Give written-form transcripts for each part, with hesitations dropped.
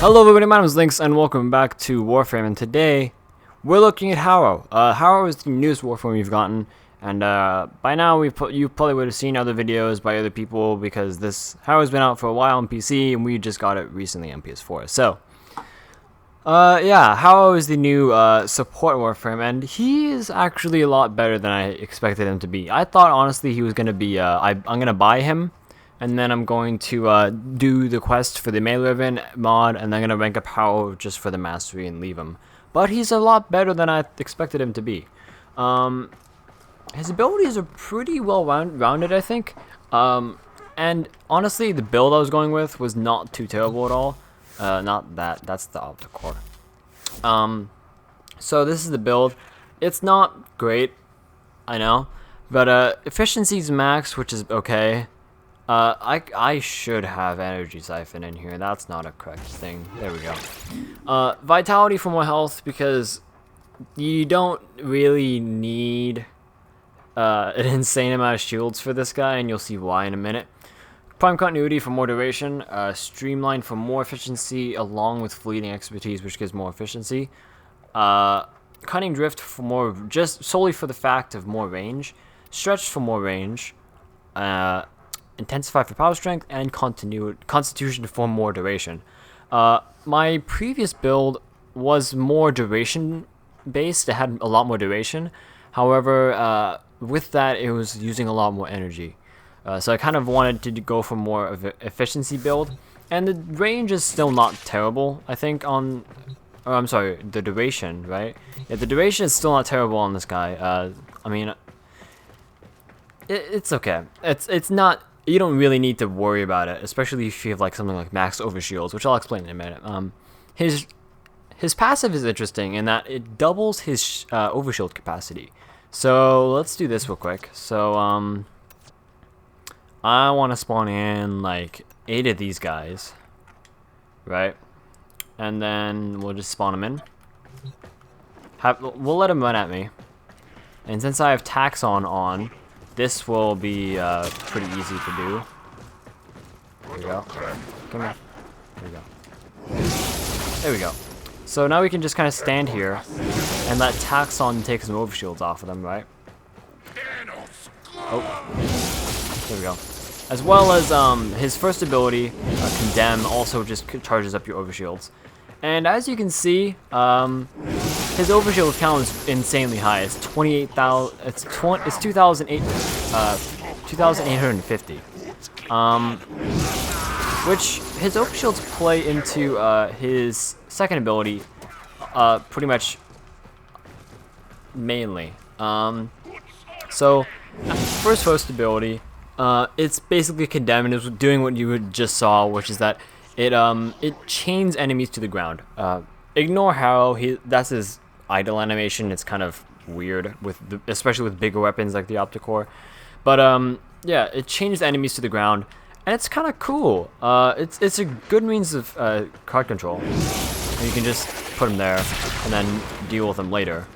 Hello everybody, my name is Lynx and welcome back to Warframe, and today we're looking at Harrow. Harrow is the newest Warframe we've gotten, and by now you probably would have seen other videos by other people because this Harrow's been out for a while on PC and we just got it recently on PS4. So, yeah, Harrow is the new support Warframe, and he is actually a lot better than I expected him to be. I thought honestly he was going to be, I'm going to buy him, and then I'm going to do the quest for the melee weapon mod, and then I'm going to rank up Harrow just for the mastery and leave him. But he's a lot better than I expected him to be. His abilities are pretty well rounded, I think. And honestly, the build I was going with was not too terrible at all. Not that, that's the Opticore. So this is the build. It's not great, I know. But efficiency's max, which is okay. I should have energy siphon in here. That's not a correct thing. There we go. Vitality for more health, because you don't really need an insane amount of shields for this guy, and you'll see why in a minute. Prime continuity for more duration. Streamline for more efficiency, along with fleeting expertise, which gives more efficiency. Cunning drift for more, just solely for the fact of more range. Stretch for more range. Intensify for power strength, and constitution for more duration. My previous build was more duration based. It had a lot more duration. However, with that, it was using a lot more energy. So I kind of wanted to go for more of an efficiency build. And the range is still not terrible, I think, on... Oh, I'm sorry, the duration, right? Yeah, the duration is still not terrible on this guy. I mean... It's okay. It's not... You don't really need to worry about it, especially if you have like something like max overshields, which I'll explain in a minute. His passive is interesting in that it doubles his overshield capacity. So let's do this real quick. So I want to spawn in like 8 of these guys, right? And then we'll just spawn them in. We'll let them run at me. And since I have Taxon on, this will be pretty easy to do. There we go. Come here. There we go. There we go. So now we can just kind of stand here and let Taxon take some overshields off of them, right? Oh. There we go. As well as his first ability, Condemn, also just charges up your overshields. And as you can see, his overshield count is insanely high. It's 28,000. It's 2,850. Which his overshields play into his second ability, pretty much mainly. So first ability, it's basically Condemn, and it's doing what you just saw, which is that it chains enemies to the ground. Ignore Harrow. That's his idle animation. It's kind of weird especially with bigger weapons like the Opticore. But yeah, it changes enemies to the ground, and it's kind of cool. It's a good means of card control. And you can just put them there and then deal with them later.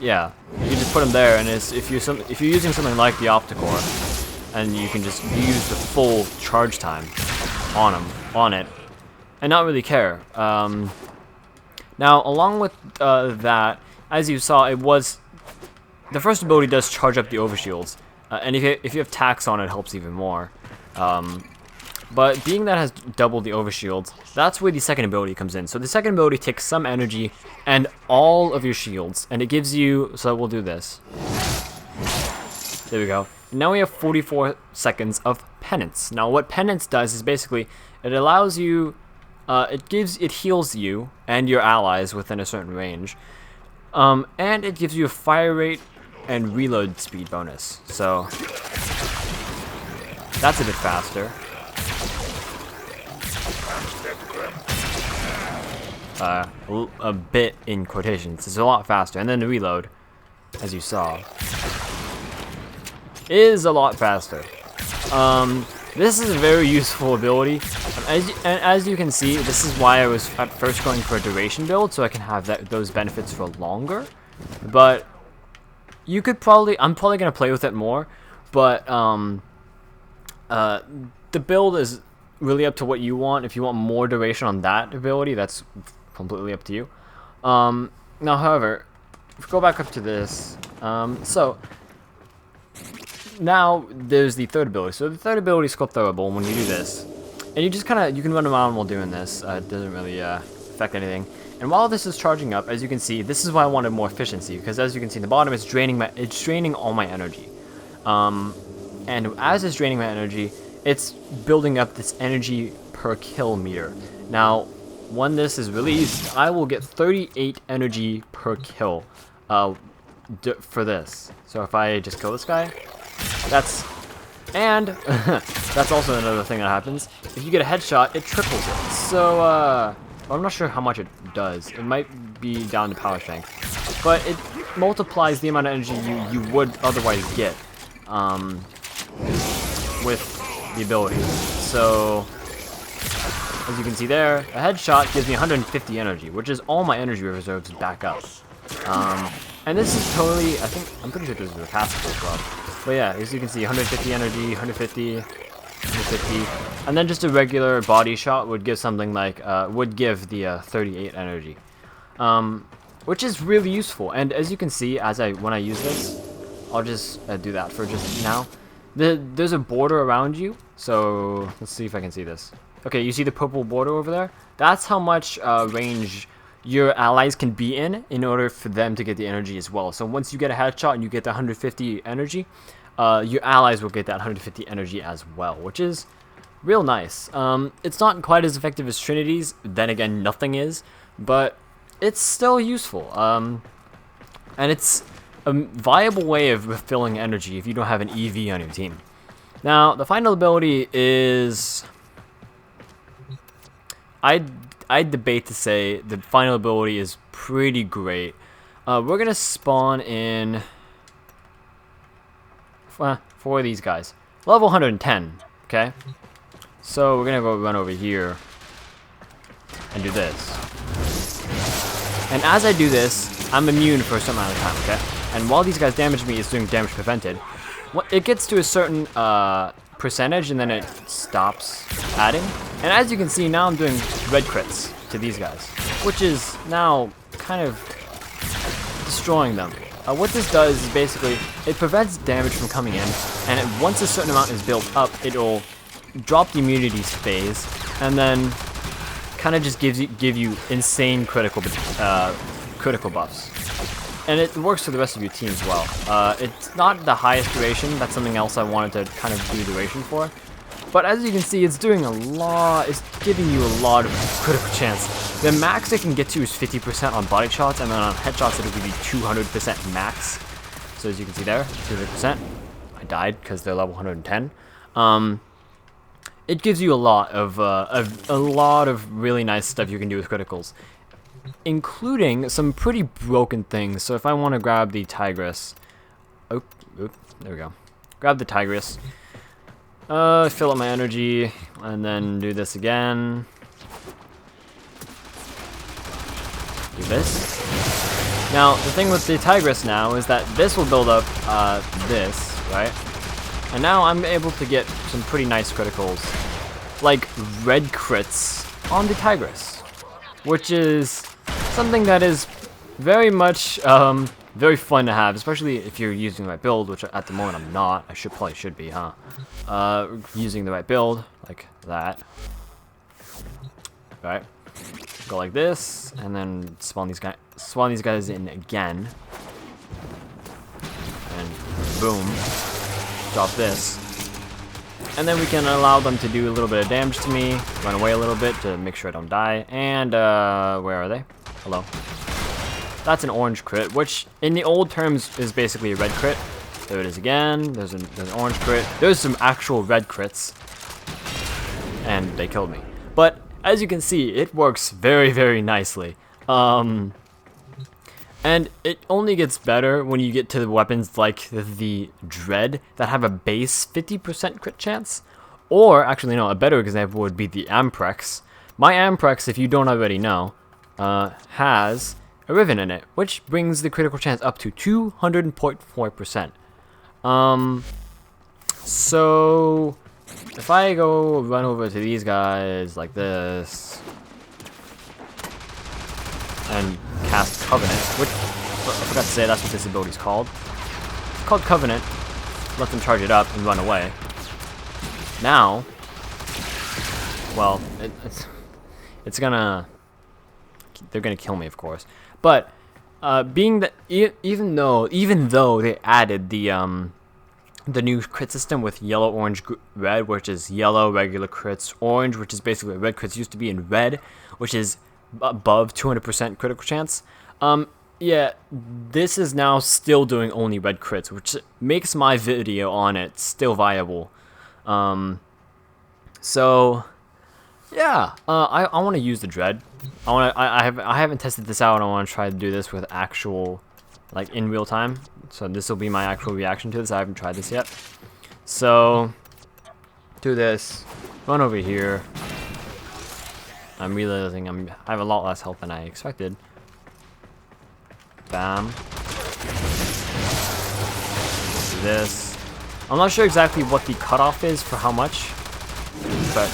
Yeah, you can just put them there, and if you're using something like the Opticore, and you can just use the full charge time on it, and not really care. Now, along with that, as you saw, the first ability does charge up the overshields, and if you have Tax on, it helps even more. But being that it has doubled the overshields, that's where the second ability comes in. So the second ability takes some energy and all of your shields, and it gives you. So we'll do this. There we go. Now we have 44 seconds of Penance. Now what Penance does is basically it allows you, it heals you and your allies within a certain range, and it gives you a fire rate and reload speed bonus. So that's a bit faster. A bit in quotations. It's a lot faster, and then the reload, as you saw, is a lot faster. This is a very useful ability. As you can see, this is why I was at first going for a duration build, so I can have those benefits for longer. But you could I'm probably gonna play with it more. But the build is really up to what you want. If you want more duration on that ability, that's completely up to you. Now, however, if we go back up to this, so now there's the third ability. So the third ability is called Throwable. When you do this, and you just you can run around while doing this. It doesn't really affect anything. And while this is charging up, as you can see, this is why I wanted more efficiency, because as you can see in the bottom, it's draining all my energy. And as it's draining my energy, it's building up this energy per kill meter. Now, when this is released, I will get 38 energy per kill for this. So if I just kill this guy, that's also another thing that happens. If you get a headshot, it triples it. So I'm not sure how much it does. It might be down to power strength, but it multiplies the amount of energy you would otherwise get with the ability. So as you can see there, a headshot gives me 150 energy, which is all my energy reserves back up. And this is totally, I'm pretty sure this is repassable as well. But yeah, as you can see, 150 energy, 150, 150, and then just a regular body shot would give something like, would give the 38 energy, which is really useful. And as you can see, when I use this, I'll just do that for just now. There's a border around you, so let's see if I can see this. Okay, you see the purple border over there? That's how much range your allies can be in order for them to get the energy as well. So once you get a headshot and you get the 150 energy, your allies will get that 150 energy as well, which is real nice. It's not quite as effective as Trinity's, then again, nothing is, but it's still useful. And it's a viable way of refilling energy if you don't have an EV on your team. Now, the final ability is... I'd debate to say the final ability is pretty great. We're gonna spawn in for these guys, level 110. Okay, so we're gonna go run over here and do this. And as I do this, I'm immune for some amount of time. Okay, and while these guys damage me, it's doing damage prevented. It gets to a certain percentage and then it stops adding. And as you can see, now I'm doing red crits to these guys, which is now kind of destroying them. What this does is basically, it prevents damage from coming in, and once a certain amount is built up, it'll drop the immunities phase, and then kind of just give you insane critical buffs. And it works for the rest of your team as well. It's not the highest duration. That's something else I wanted to kind of do duration for. But as you can see, it's doing a lot. It's giving you a lot of critical chance. The max it can get to is 50% on body shots, and then on headshots it'll give you 200% max. So as you can see there, 200%. I died because they're level 110. It gives you a lot of really nice stuff you can do with criticals, including some pretty broken things. So if I want to grab the Tigress, there we go. Grab the Tigress, fill up my energy, and then do this again. Do this. Now the thing with the Tigress now is that this will build up this, right? And now I'm able to get some pretty nice criticals, like red crits on the Tigress, which is something that is very much very fun to have, especially if you're using the right build, which at the moment I'm not. I probably should be, huh? Using the right build, like that. Right. Go like this, and then spawn these guys in again. And boom. Drop this. And then we can allow them to do a little bit of damage to me, run away a little bit to make sure I don't die. And where are they? Hello. That's an orange crit, which in the old terms is basically a red crit. There it is again. There's an orange crit. There's some actual red crits. And they killed me. But as you can see, it works very, very nicely. And it only gets better when you get to the weapons like the Dread that have a base 50% crit chance. Or, actually no, a better example would be the Amprex. My Amprex, if you don't already know, has a Riven in it, which brings the critical chance up to 200.4%. So if I go run over to these guys like this and cast Covenant, which I forgot to say that's what this ability is called. It's called Covenant. Let them charge it up and run away. Now, well, it's gonna, they're gonna kill me, of course. But being that even though they added the new crit system with yellow, orange, red, which is yellow regular crits, orange, which is basically red crits used to be, in red, which is above 200% critical chance. Yeah, this is now still doing only red crits, which makes my video on it still viable. So yeah, I want to use the dread. I haven't tested this out. I want to try to do this with actual, like, in real time. So this will be my actual reaction to this. I haven't tried this yet. So do this. Run over here. I'm realizing I have a lot less health than I expected. Bam. Do this. I'm not sure exactly what the cutoff is for how much, but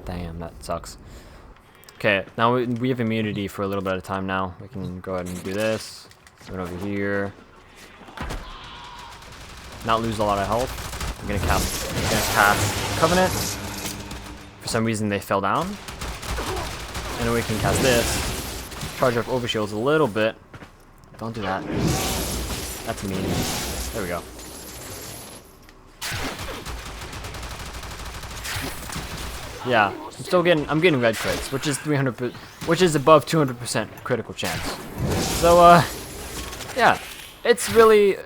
damn, that sucks. Okay, now we have immunity for a little bit of time now. We can go ahead and do this. Run over here. Not lose a lot of health. I'm gonna cast Covenant. For some reason they fell down. And then we can cast this. Charge up overshields a little bit. Don't do that. That's mean. There we go. Yeah, I'm getting red crits, which is 300, which is above 200% critical chance. So yeah, it's really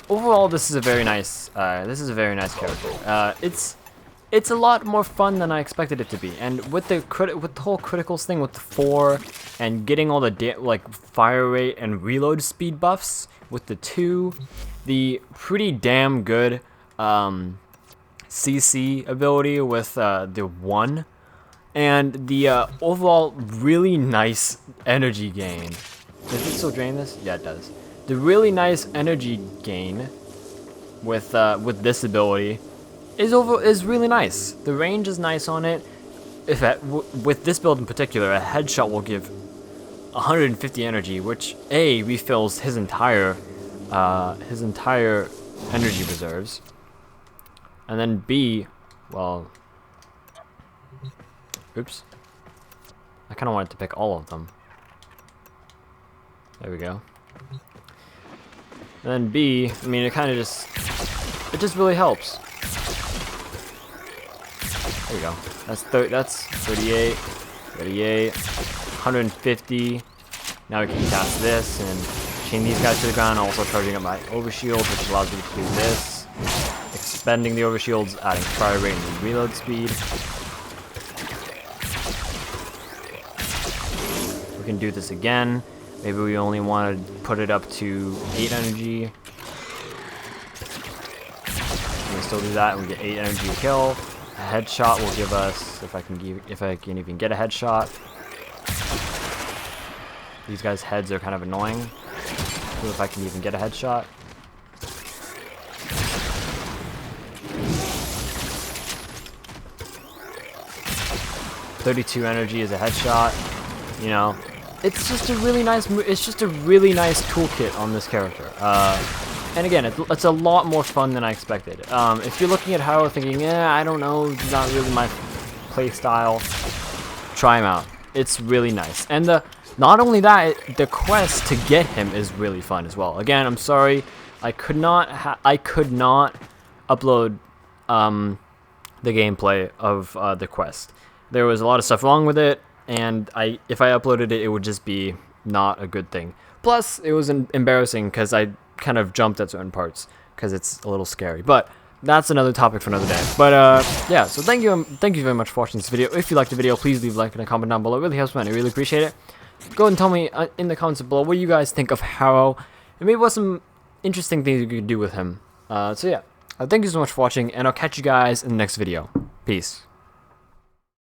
overall this is a very nice character. It's a lot more fun than I expected it to be, and with the whole criticals thing with the 4 and getting all the like fire rate and reload speed buffs with the 2, the pretty damn good CC ability with the 1, and the overall really nice energy gain. Does it still drain this? Yeah, it does. The really nice energy gain with this ability is really nice. The range is nice on it. With this build in particular, a headshot will give 150 energy, which A, refills his entire energy reserves, and then B, well, oops, I kind of wanted to pick all of them. There we go. And then B, I mean, it just really helps. There we go. That's 38, 38, 150. Now we can cast this and chain these guys to the ground, also charging up my overshield, which allows me to do this. Expending the overshields, adding fire rate and reload speed. We can do this again. Maybe we only want to put it up to 8 energy. We can still do that and we get 8 energy to kill. A headshot will give us, if I can even get a headshot. These guys' heads are kind of annoying. So if I can even get a headshot. .32 energy is a headshot. You know, it's just a really nice toolkit on this character. And again, it's a lot more fun than I expected. If you're looking at Harrow thinking, I don't know, it's not really my play style, try him out. It's really nice. And not only that, the quest to get him is really fun as well. Again, I'm sorry, I could not upload the gameplay of the quest. There was a lot of stuff wrong with it, and if I uploaded it, it would just be not a good thing. Plus, it was embarrassing because I kind of jumped at certain parts because it's a little scary. But that's another topic for another day. But yeah, so thank you very much for watching this video. If you liked the video, please leave a like and a comment down below. It really helps me, and I really appreciate it. Go ahead and tell me in the comments below what you guys think of Harrow, and maybe what some interesting things you could do with him. So yeah, thank you so much for watching, and I'll catch you guys in the next video. Peace.